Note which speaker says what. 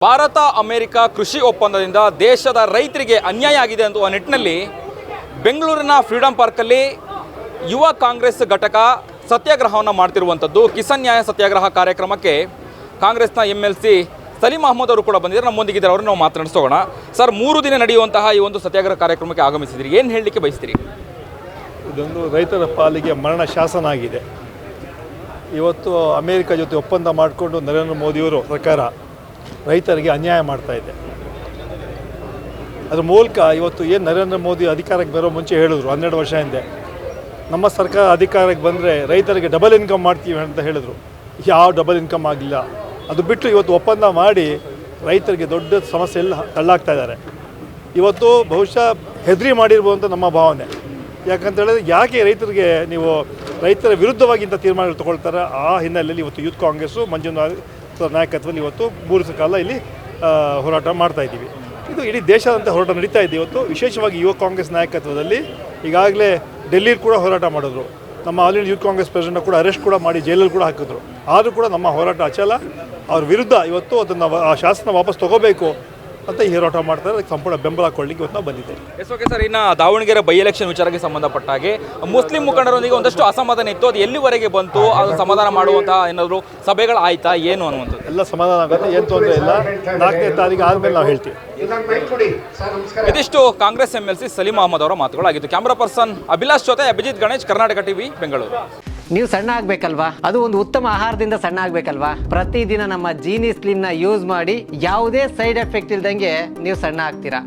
Speaker 1: Bharat America ಕೃಷಿ ಒಪ್ಪಂದದಿಂದ ದೇಶದ ರೈತರಿಗೆ ಅನ್ಯಾಯ ಆಗಿದೆ ಅನ್ನುವ ನಿಟ್ಟಿನಲ್ಲಿ ಬೆಂಗಳೂರಿನ ಫ್ರೀಡಂ ಪಾರ್ಕಲ್ಲಿ ಯುವ ಕಾಂಗ್ರೆಸ್ ಘಟಕ ಸತ್ಯಾಗ್ರಹವನ್ನು ಮಾಡ್ತಿರುವಂಥದ್ದು. ಕಿಸಾನ್ ನ್ಯಾಯ ಸತ್ಯಾಗ್ರಹ ಕಾರ್ಯಕ್ರಮಕ್ಕೆ ಕಾಂಗ್ರೆಸ್ನ MLC ಸಲೀಂ ಅಹಮದ್ ಅವರು ಕೂಡ ಬಂದಿದ್ದಾರೆ, ನಮ್ಮೊಂದಿಗಿದ್ದಾರೆ. ಅವರು ನಾವು ಮಾತನಾಡಿಸೋಣ. ಸರ್, 3 ದಿನ ನಡೆಯುವಂತಹ ಈ ಒಂದು ಸತ್ಯಾಗ್ರಹ ಕಾರ್ಯಕ್ರಮಕ್ಕೆ ಆಗಮಿಸಿದ್ರಿ, ಏನು ಹೇಳಲಿಕ್ಕೆ ಬಯಸ್ತೀರಿ?
Speaker 2: ಇದೊಂದು ರೈತರ ಪಾಲಿಗೆ ಮರಣ ಶಾಸನ ಆಗಿದೆ. ಇವತ್ತು ಅಮೇರಿಕ ಜೊತೆ ಒಪ್ಪಂದ ಮಾಡಿಕೊಂಡು ನರೇಂದ್ರ ಮೋದಿಯವರು ಸರ್ಕಾರ ರೈತರಿಗೆ ಅನ್ಯಾಯ ಮಾಡ್ತಾ ಇದೆ. ಅದರ ಮೂಲಕ ಇವತ್ತು ಏನು ನರೇಂದ್ರ ಮೋದಿ ಅಧಿಕಾರಕ್ಕೆ ಬರೋ ಮುಂಚೆ ಹೇಳಿದ್ರು 12 ವರ್ಷ ಹಿಂದೆ, ನಮ್ಮ ಸರ್ಕಾರ ಅಧಿಕಾರಕ್ಕೆ ಬಂದರೆ ರೈತರಿಗೆ ಡಬಲ್ ಇನ್ಕಮ್ ಮಾಡ್ತೀವಿ ಅಂತ ಹೇಳಿದ್ರು. ಯಾವ ಡಬಲ್ ಇನ್ಕಮ್ ಆಗಲಿಲ್ಲ. ಅದು ಬಿಟ್ಟು ಇವತ್ತು ಒಪ್ಪಂದ ಮಾಡಿ ರೈತರಿಗೆ ದೊಡ್ಡ ಸಮಸ್ಯೆ ಎಲ್ಲ ತಳ್ಳಾಗ್ತಾ ಇದ್ದಾರೆ. ಇವತ್ತು ಬಹುಶಃ ಹೆದರಿ ಮಾಡಿರ್ಬೋದು ಅಂತ ನಮ್ಮ ಭಾವನೆ. ಯಾಕಂತ ಹೇಳಿದ್ರೆ ಯಾಕೆ ರೈತರಿಗೆ ನೀವು ರೈತರ ವಿರುದ್ಧವಾಗಿ ಇಂಥ ತೀರ್ಮಾನಗಳು ತೊಗೊಳ್ತಾರೆ. ಆ ಹಿನ್ನೆಲೆಯಲ್ಲಿ ಇವತ್ತು ಯೂತ್ ಕಾಂಗ್ರೆಸ್ಸು ಮಂಜುನಾಥ್ ನಾಯಕತ್ವದಲ್ಲಿ ಇವತ್ತು 3 ದಿವಸ ಕಾಲ ಇಲ್ಲಿ ಹೋರಾಟ ಮಾಡ್ತಾ ಇದ್ದೀವಿ. ಇದು ಇಡೀ ದೇಶದಂತ ಹೋರಾಟ ನಡೀತಾ ಇದೆ. ಇವತ್ತು ವಿಶೇಷವಾಗಿ ಯುವ ಕಾಂಗ್ರೆಸ್ ನಾಯಕತ್ವದಲ್ಲಿ ಈಗಾಗಲೇ ಡೆಲ್ಲಿಲಿ ಕೂಡ ಹೋರಾಟ ಮಾಡಿದ್ರು. ನಮ್ಮ all India youth Congress president ಕೂಡ ಅರೆಸ್ಟ್ ಕೂಡ ಮಾಡಿ ಜೈಲಲ್ಲಿ ಕೂಡ ಹಾಕಿದ್ರು. ಆದರೂ ಕೂಡ ನಮ್ಮ ಹೋರಾಟ ಅಚಲ. ಅವ್ರ ವಿರುದ್ಧ ಇವತ್ತು ಅದನ್ನು ಆ ಶಾಸನ ವಾಪಸ್ ತೊಗೋಬೇಕು ಅಂತ ಈ ಹೋರಾಟ ಮಾಡ್ತಾರೆ. ಅದಕ್ಕೆ ಸಂಪೂರ್ಣ ಬೆಂಬಲ ಕೊಡಲಿಕ್ಕೆ ಇವತ್ತು ನಾವು ಬಂದಿದ್ದೇವೆ.
Speaker 1: ಓಕೆ ಸರ್, ಇನ್ನು ದಾವಣಗೆರೆ ಬೈ ಎಲೆಕ್ಷನ್ ವಿಚಾರಕ್ಕೆ ಸಂಬಂಧಪಟ್ಟ ಹಾಗೆ ಮುಸ್ಲಿಂ ಮುಖಂಡರೊಂದಿಗೆ ಒಂದಷ್ಟು ಅಸಮಾಧಾನ ಇತ್ತು. ಅದು ಎಲ್ಲಿವರೆಗೆ ಬಂತು? ಅದು ಸಮಾಧಾನ ಮಾಡುವಂತಹ ಏನಾದರೂ ಸಭೆಗಳು ಆಯ್ತಾ ಏನು ಅನ್ನುವಂಥದ್ದು?
Speaker 2: ಎಲ್ಲ ಸಮಾಧಾನ ಆಗುತ್ತೆ, ಏನು ತೊಂದರೆ ಇಲ್ಲ. 4ನೇ ತಾರೀಕು ಆದಮೇಲೆ ನಾವು ಹೇಳ್ತೀವಿ.
Speaker 1: ಇದಿಷ್ಟು ಕಾಂಗ್ರೆಸ್ MLC ಸಲೀಂ ಅಹಮದ್ ಅವರ ಮಾತುಗಳಾಗಿತ್ತು. ಕ್ಯಾಮ್ರಾ ಪರ್ಸನ್ ಅಭಿಲಾಷ್ ಜೊತೆ ಅಭಿಜಿತ್ ಗಣೇಶ್, ಕರ್ನಾಟಕ ಟಿವಿ, ಬೆಂಗಳೂರು.
Speaker 3: ನೀವು ಸಣ್ಣ ಆಗ್ಬೇಕಲ್ವಾ? ಅದು ಒಂದು ಉತ್ತಮ ಆಹಾರದಿಂದ ಸಣ್ಣ ಆಗ್ಬೇಕಲ್ವಾ? ಪ್ರತಿದಿನ ನಮ್ಮ ಜೀನಿ ಸ್ಲಿಮ್ ನ ಯೂಸ್ ಮಾಡಿ ಯಾವುದೇ ಸೈಡ್ ಎಫೆಕ್ಟ್ ಇಲ್ದಂಗೆ ನೀವು ಸಣ್ಣ ಆಗ್ತೀರಾ.